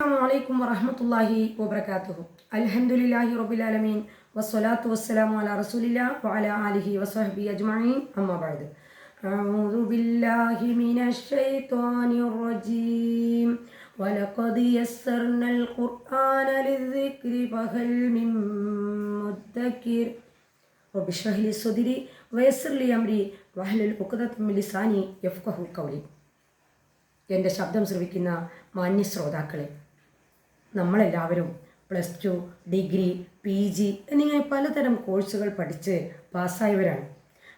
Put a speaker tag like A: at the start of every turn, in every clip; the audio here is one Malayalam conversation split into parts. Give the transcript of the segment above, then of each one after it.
A: Assalamualaikum warahmatullahi wabarakatuh. Alhamdulillahi rabbil alamin wassalatu wassalamu ala rasulillah wa ala alihi wa sahbihi ajma'in. Amma ba'd. A'udzu billahi minasy syaithanir rajim. Wa laqad yassarnal qur'ana lidzikri fahal min muddakir. Rabbi shrah li sadri wa yassir li amri wahlul 'uqdatam min lisani yafqahu qawli. എൻ്റെ ശബ്ദം ശ്രവിക്കുന്ന മാന്യ ശ്രോതാക്കളെ, നമ്മളെല്ലാവരും +2, ഡിഗ്രി, PG എന്നിങ്ങനെ പലതരം കോഴ്സുകൾ പഠിച്ച് പാസ്സായവരാണ്.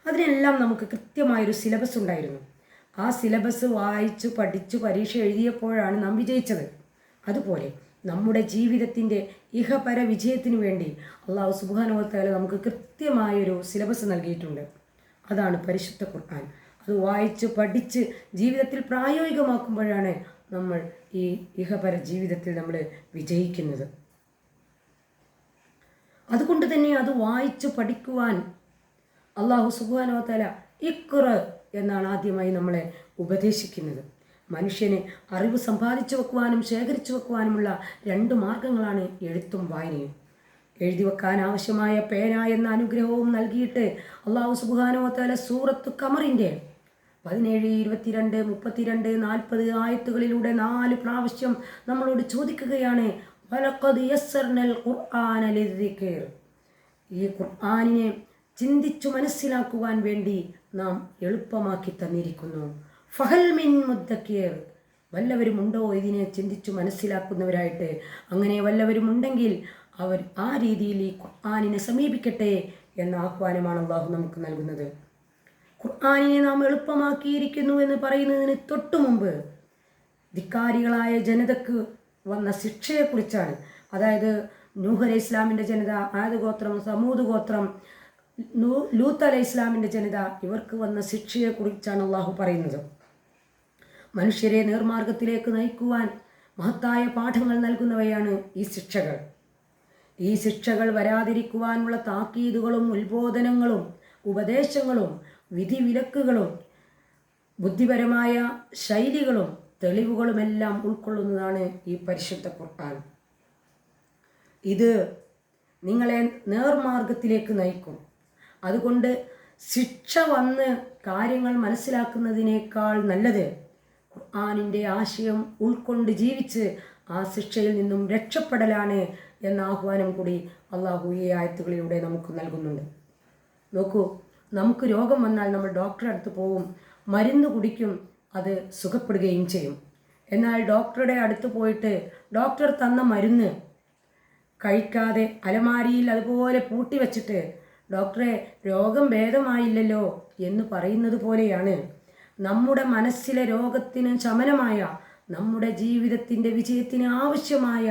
A: അതിനെല്ലാം നമുക്ക് കൃത്യമായൊരു സിലബസ് ഉണ്ടായിരുന്നു. ആ സിലബസ് വായിച്ചു പഠിച്ചു പരീക്ഷ എഴുതിയപ്പോഴാണ് നാം വിജയിച്ചത്. അതുപോലെ നമ്മുടെ ജീവിതത്തിൻ്റെ ഇഹപര വിജയത്തിനു വേണ്ടി അല്ലാഹു സുബ്ഹാനഹു വ തആല നമുക്ക് കൃത്യമായൊരു സിലബസ് നൽകിയിട്ടുണ്ട്. അതാണ് പരിശുദ്ധ ഖുർആൻ. അത് വായിച്ച് പഠിച്ച് ജീവിതത്തിൽ പ്രായോഗികമാക്കുമ്പോഴാണ് നമ്മൾ ഈ ഇഹപര ജീവിതത്തിൽ നമ്മൾ വിജയിക്കുന്നത്. അതുകൊണ്ട് തന്നെ അത് വായിച്ച് പഠിക്കുവാൻ അല്ലാഹു സുബ്ഹാനഹു വ തആല ഇഖ്റ എന്നാണ് ആദ്യമായി നമ്മളെ ഉപദേശിക്കുന്നത്. മനുഷ്യന് അറിവ് സമ്പാദിച്ചു വെക്കുവാനും ശേഖരിച്ചു വെക്കുവാനുമുള്ള 2 മാർഗങ്ങളാണ് എഴുത്തും വായനയും. എഴുതി വെക്കാൻ ആവശ്യമായ പേന എന്ന അനുഗ്രഹവും നൽകിയിട്ട് അല്ലാഹു സുബ്ഹാനഹു വ തആല സൂറത്ത് ഖമറിൻ്റെ 17, 22, 32, 40 ആയത്തുകളിലൂടെ 4 പ്രാവശ്യം നമ്മളോട് ചോദിക്കുകയാണ്, വലഖദ് യസ്സർനൽ ഖുർആന ലിദ്ദിക്ർ. ഈ ഖുർആനിനെ ചിന്തിച്ചു മനസ്സിലാക്കുവാൻ വേണ്ടി നാം എളുപ്പമാക്കി തന്നിരിക്കുന്നു. ഫഹൽ മിൻ മുദ്ദക്കിർ. വല്ലവരുമുണ്ടോ ഇതിനെ ചിന്തിച്ചു മനസ്സിലാക്കുന്നവരായിട്ട്? അങ്ങനെ വല്ലവരുമുണ്ടെങ്കിൽ അവർ ആ രീതിയിൽ ഈ ഖുർആനിനെ സമീപിക്കട്ടെ എന്ന ആഹ്വാനമാണ് അല്ലാഹു നമുക്ക് നൽകുന്നത്. ഖുർആനിനെ നാം എളുപ്പമാക്കിയിരിക്കുന്നു എന്ന് പറയുന്നതിന് തൊട്ടു മുമ്പ് ധിക്കാരികളായ ജനതക്ക് വന്ന ശിക്ഷയെക്കുറിച്ചാണ്. അതായത് നൂഹ് അലൈഹി ഇസ്ലാമിൻ്റെ ജനത, ആദ് ഗോത്രം, സമൂദ് ഗോത്രം, ലൂത്ത് അലൈഹി ഇസ്ലാമിൻ്റെ ജനത, ഇവർക്ക് വന്ന ശിക്ഷയെക്കുറിച്ചാണ് അല്ലാഹു പറയുന്നത്. മനുഷ്യരെ നേർമാർഗത്തിലേക്ക് നയിക്കുവാൻ മഹത്തായ പാഠങ്ങൾ നൽകുന്നവയാണ് ഈ ശിക്ഷകൾ. ഈ ശിക്ഷകൾ വരാതിരിക്കുവാനുള്ള താക്കീതുകളും ഉത്ബോധനങ്ങളും ഉപദേശങ്ങളും വിധിവിലക്കുകളും ബുദ്ധിപരമായ ശൈലികളും തെളിവുകളുമെല്ലാം ഉൾക്കൊള്ളുന്നതാണ് ഈ പരിശുദ്ധ ഖുർആൻ. ഇത് നിങ്ങളെ നേർമാർഗത്തിലേക്ക് നയിക്കും. അതുകൊണ്ട് ശിക്ഷ വന്ന് കാര്യങ്ങൾ മനസ്സിലാക്കുന്നതിനേക്കാൾ നല്ലത് ഖുർആനിൻ്റെ ആശയം ഉൾക്കൊണ്ട് ജീവിച്ച് ആ ശിക്ഷയിൽ നിന്നും രക്ഷപ്പെടലാണ് എന്ന ആഹ്വാനം കൂടി അല്ലാഹു ഈ ആയത്തുകളിലൂടെ നമുക്ക് നൽകുന്നുണ്ട്. നോക്കൂ, നമുക്ക് രോഗം വന്നാൽ നമ്മൾ ഡോക്ടറെ അടുത്ത് പോവും, മരുന്ന് കുടിക്കും, അത് സുഖപ്പെടുകയും ചെയ്യും. എന്നാൽ ഡോക്ടറുടെ അടുത്ത് പോയിട്ട് ഡോക്ടർ തന്ന മരുന്ന് കഴിക്കാതെ അലമാരിയിൽ അതുപോലെ പൂട്ടി വച്ചിട്ട് ഡോക്ടറെ രോഗം ഭേദമായില്ലല്ലോ എന്ന് പറയുന്നത് പോലെയാണ് നമ്മുടെ മനസ്സിലെ രോഗത്തിന് ശമനമായ, നമ്മുടെ ജീവിതത്തിൻ്റെ വിജയത്തിന് ആവശ്യമായ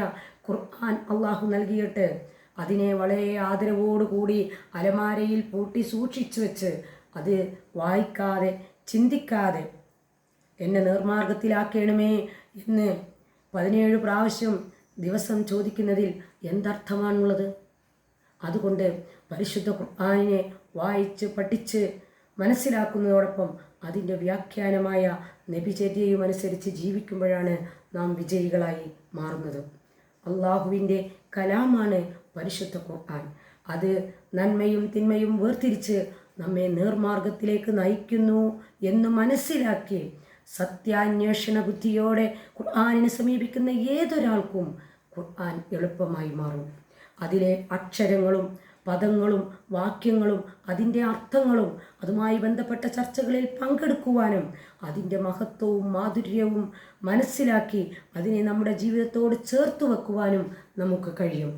A: ഖുർആൻ അല്ലാഹു നൽകിയിട്ട് അതിനെ വളരെ ആദരവോടുകൂടി അലമാരയിൽ പൂട്ടി സൂക്ഷിച്ചു വെച്ച് അത് വായിക്കാതെ ചിന്തിക്കാതെ എന്നെ നേർമാർഗത്തിലാക്കണമേ എന്ന് 17 പ്രാവശ്യം ദിവസം ചോദിക്കുന്നതിൽ എന്തർത്ഥമാണുള്ളത്? അതുകൊണ്ട് പരിശുദ്ധ ഖുർആനിനെ വായിച്ച് പഠിച്ച് മനസ്സിലാക്കുന്നതോടൊപ്പം അതിൻ്റെ വ്യാഖ്യാനമായ നബിചര്യയും അനുസരിച്ച് ജീവിക്കുമ്പോഴാണ് നാം വിജയികളായി മാറുന്നത്. അള്ളാഹുവിൻ്റെ കലാമാണ് പരിശുദ്ധ ഖുർആൻ. അത് നന്മയും തിന്മയും വേർതിരിച്ച് നമ്മെ നേർമാർഗത്തിലേക്ക് നയിക്കുന്നു എന്ന് മനസ്സിലാക്കി സത്യാന്വേഷണ ബുദ്ധിയോടെ ഖുർആനിനെ സമീപിക്കുന്ന ഏതൊരാൾക്കും ഖുർആൻ എളുപ്പമായി മാറും. അതിലെ അക്ഷരങ്ങളും പദങ്ങളും വാക്യങ്ങളും അതിൻ്റെ അർത്ഥങ്ങളും അതുമായി ബന്ധപ്പെട്ട ചർച്ചകളിൽ പങ്കെടുക്കുവാനും അതിൻ്റെ മഹത്വവും മാധുര്യവും മനസ്സിലാക്കി അതിനെ നമ്മുടെ ജീവിതത്തോട് ചേർത്ത് വെക്കുവാനും നമുക്ക് കഴിയും.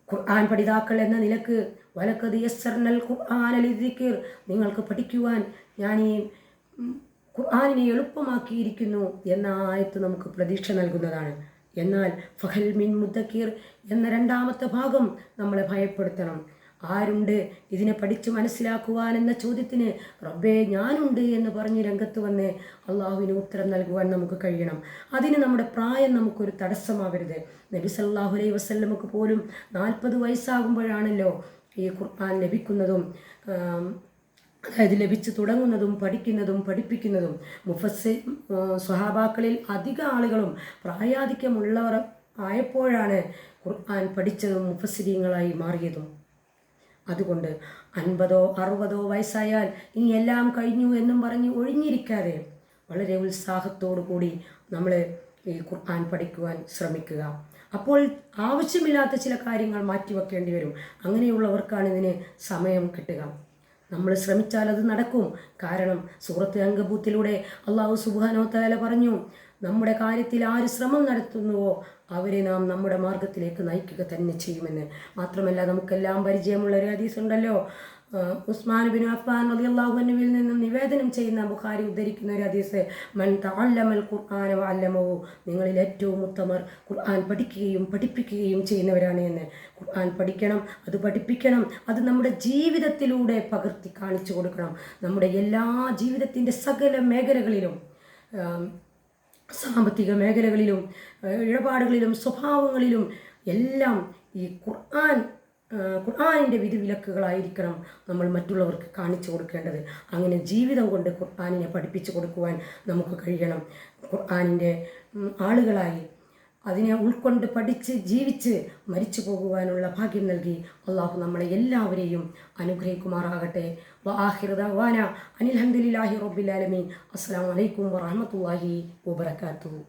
A: ഖുർആൻ പഠിതാക്കൾ എന്ന നിലക്ക് വലഖദ് യസ്സർനൽ ഖുർആന ലിദ്ദിക്ർ, നിങ്ങൾക്ക് പഠിക്കുവാൻ ഞാൻ ഈ ഖുർആനിനെ എളുപ്പമാക്കിയിരിക്കുന്നു എന്ന ആയത്ത് നമുക്ക് പ്രതീക്ഷ നൽകുന്നതാണ്. എന്നാൽ ഫഹൽ മിൻ മുദ്ദക്കിർ എന്ന 2ാമത്തെ ഭാഗം നമ്മളെ ഭയപ്പെടുത്തണം. ആരുണ്ട് ഇതിനെ പഠിച്ച് മനസ്സിലാക്കുവാൻ എന്ന ചോദ്യത്തിന് റബ്ബേ ഞാനുണ്ട് എന്ന് പറഞ്ഞ് രംഗത്ത് വന്ന് അള്ളാഹുവിന് ഉത്തരം നൽകുവാൻ നമുക്ക് കഴിയണം. അതിന് നമ്മുടെ പ്രായം നമുക്കൊരു തടസ്സമാവരുത്. നബി സല്ലല്ലാഹു അലൈഹി വസല്ലമക്ക് പോലും 40 വയസ്സാകുമ്പോഴാണല്ലോ ഈ ഖുർആൻ ലഭിക്കുന്നതും അതായത് ലഭിച്ചു തുടങ്ങുന്നതും പഠിക്കുന്നതും പഠിപ്പിക്കുന്നതും സ്വഹാബാക്കളിൽ അധിക ആളുകളും പ്രായാധിക്യമുള്ളവർ ആയപ്പോഴാണ് ഖുർആൻ പഠിച്ചതും മുഫസ്സിരീങ്ങളായി മാറിയതും. അതുകൊണ്ട് 50 60 വയസ്സായാൽ ഇനി എല്ലാം കഴിഞ്ഞു എന്നും പറഞ്ഞ് ഒഴിഞ്ഞിരിക്കാതെ വളരെ ഉത്സാഹത്തോടു കൂടി നമ്മൾ ഈ ഖുർആൻ പഠിക്കുവാൻ ശ്രമിക്കുക. അപ്പോൾ ആവശ്യമില്ലാത്ത ചില കാര്യങ്ങൾ മാറ്റിവെക്കേണ്ടി വരും. അങ്ങനെയുള്ളവർക്കാണ് ഇതിന് സമയം കിട്ടുക. നമ്മൾ ശ്രമിച്ചാൽ അത് നടക്കും. കാരണം സൂറത്ത് അങ്കബൂത്തിലൂടെ അള്ളാഹു സുബ്ഹാനഹു വ തആല പറഞ്ഞു, നമ്മുടെ കാര്യത്തിൽ ആര് ശ്രമം നടത്തുന്നുവോ അവരെ നാം നമ്മുടെ മാർഗത്തിലേക്ക് നയിക്കുക തന്നെ ചെയ്യുമെന്ന്. മാത്രമല്ല നമുക്കെല്ലാം പരിചയമുള്ള ഒരു ഹദീസ് ഉണ്ടല്ലോ, ഉസ്മാൻ ബിൻ അഫ്ഫാൻ റളിയല്ലാഹു അൻഹുവിൽ നിന്നും നിവേദനം ചെയ്യുന്ന ബുഖാരി ഉദ്ധരിക്കുന്ന ഒരു ഹദീസ്, മൻ തഅല്ലമൽ ഖുർആന വഅല്ലമഹു, നിങ്ങളിൽ ഏറ്റവും ഉത്തമർ ഖുർആൻ പഠിക്കുകയും പഠിപ്പിക്കുകയും ചെയ്യുന്നവരാണ് എന്ന്. ഖുർആൻ പഠിക്കണം, അത് പഠിപ്പിക്കണം, അത് നമ്മുടെ ജീവിതത്തിലൂടെ പകർത്തി കാണിച്ചു കൊടുക്കണം. നമ്മുടെ എല്ലാ ജീവിതത്തിൻ്റെ സകല മേഖലകളിലും, സാമ്പത്തിക മേഖലകളിലും, ഇടപാടുകളിലും, സ്വഭാവങ്ങളിലും എല്ലാം ഈ ഖുർആനിൻ്റെ വിധിവിലക്കുകളായിരിക്കണം നമ്മൾ മറ്റുള്ളവർക്ക് കാണിച്ചു കൊടുക്കേണ്ടത്. അങ്ങനെ ജീവിതം കൊണ്ട് ഖുർആനിനെ പഠിപ്പിച്ചു കൊടുക്കുവാൻ നമുക്ക് കഴിയണം. ഖുർആനിൻ്റെ ആളുകളായി അതിനെ ഉൾക്കൊണ്ട് പഠിച്ച് ജീവിച്ച് മരിച്ചു പോകുവാനുള്ള ഭാഗ്യം നൽകി അള്ളാഹു നമ്മളെ എല്ലാവരെയും അനുഗ്രഹിക്കുമാറാകട്ടെ. വആഖിറു ദഅ്വാനാ അനിൽ ഹംദുലില്ലാഹി റബ്ബിൽ ആലമീൻ. അസ്സലാമു അലൈക്കും വറഹ്മത്തുള്ളാഹി വബറകാതുഹു.